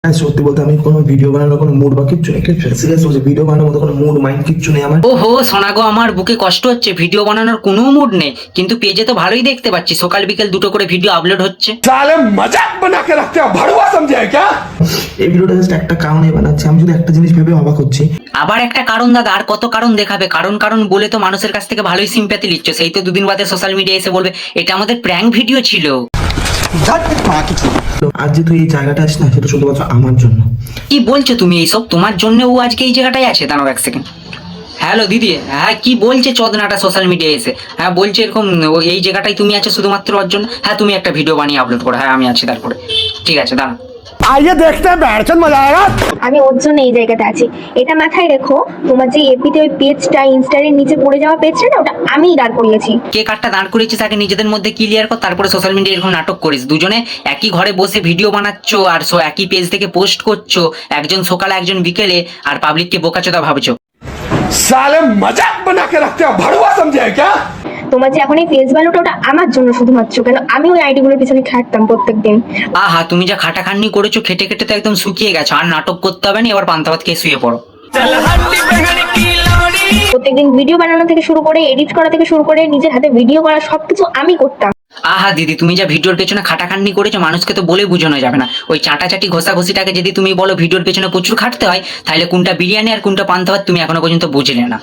হ্যাঁ, সত্যি বলতে আমি কোনো ভিডিও বানানোর কোনো মুড বা কিচ্ছু নেই। সিরিয়াস বলছি, ভিডিও বানানোর মতো কোনো মুড মাইন্ড কিচ্ছু নেই আমার। ওহো সোনা গো, আমার বুকে কষ্ট হচ্ছে, ভিডিও বানানোর কোনো মুড নেই, কিন্তু পেজে তো ভালোই দেখতে পাচ্ছি সকাল বিকেল দুটো করে ভিডিও আপলোড হচ্ছে। साले मजाक बना के रखते हो, भड़ुआ समझे है क्या? এই ভিডিওটা জাস্ট একটা কারণে বানাচ্ছি। আমি শুধু একটা জিনিস ভেবে অবাক হচ্ছি, আবার একটা কারণ দাদা, আর কত কারণ দেখাবে? কারণ কারণ বলে তো মানুষের কাছ থেকে ভালোই সিম্প্যাথি নিচ্ছ, সেই তো দুদিন বাদে সোশ্যাল মিডিয়া এসে বলবে এটা আমাদের প্র্যাঙ্ক ভিডিও ছিল। আজ যে তুই এই জায়গাটা আসিস না, সেটা শুধুমাত্র আমার জন্য। কি বলছো তুমি এইসব? তোমার জন্য ও আজকে এই জায়গাটায় আছে? দাঁড়াও এক সেকেন্ড। হ্যালো দিদি, হ্যাঁ কি বলছে চোদনাটা সোশ্যাল মিডিয়ায় এসে? হ্যাঁ বলছে এরকম এই জায়গাটায় তুমি আছো শুধুমাত্র ওর জন্য। হ্যাঁ তুমি একটা ভিডিও বানিয়ে আপলোড করো। হ্যাঁ আমি আছি তারপরে। ঠিক আছে দাঁড়া। आइए देखते हैं, बैठचंद मजा आएगा। আমি ওর জন্য এই জায়গাতে আছি, এটা মাথায় রেখো। তোমার যে এপিতে ওই পেজটা, ইনস্টারের নিচে পড়ে যাওয়া পেজটা না, ওটা আমিই দাঁড় করিয়েছি। কে কারটা দাঁড় করেছিস তাকে নিজেদের মধ্যে ক্লিয়ার কর, তারপরে সোশ্যাল মিডিয়া এরকম নাটক করিস। দুজনে একই ঘরে বসে ভিডিও বানাচ্ছো আর একই পেজ থেকে পোস্ট করছো, একজন সকালে একজন বিকেলে, আর পাবলিককে বোকাচোদা ভাবছো। साले मजाक बना के रखते हो, भड़ुआ समझे है क्या? তোমার যে এখন এই পেজ ভ্যালুটা, ওটা আমার জন্য শুধুমাত্র। কেন আমি ওই আইডিগুলোর পিছনে খাটতাম প্রত্যেকদিন। আহা তুমি যা খাটাখাটনি করেছো, খেটে খেটে তো একদম শুকিয়ে গেছো, আর নাটক করতে হবে না, এবার পান্তা ভাত খেয়ে শুয়ে পড়ো। প্রত্যেকদিন ভিডিও বানানো থেকে শুরু করে, এডিট করা থেকে শুরু করে, নিজের হাতে ভিডিও করা সবকিছু আমি করতাম। আহা দিদি, তুমি যা ভিডিওর পেছনে খাটাখাটনি করেছো, মানুষকে তো বলে বোঝানো যাবে না। ওই চাটাচাটি ঘষাঘষিটাকে যদি তুমি বলো ভিডিওর পেছনে প্রচুর খাটতে হয়, তাহলে কোনটা বিরিয়ানি আর কোনটা পান্তা ভাত তুমি এখনো পর্যন্ত বুঝলে না।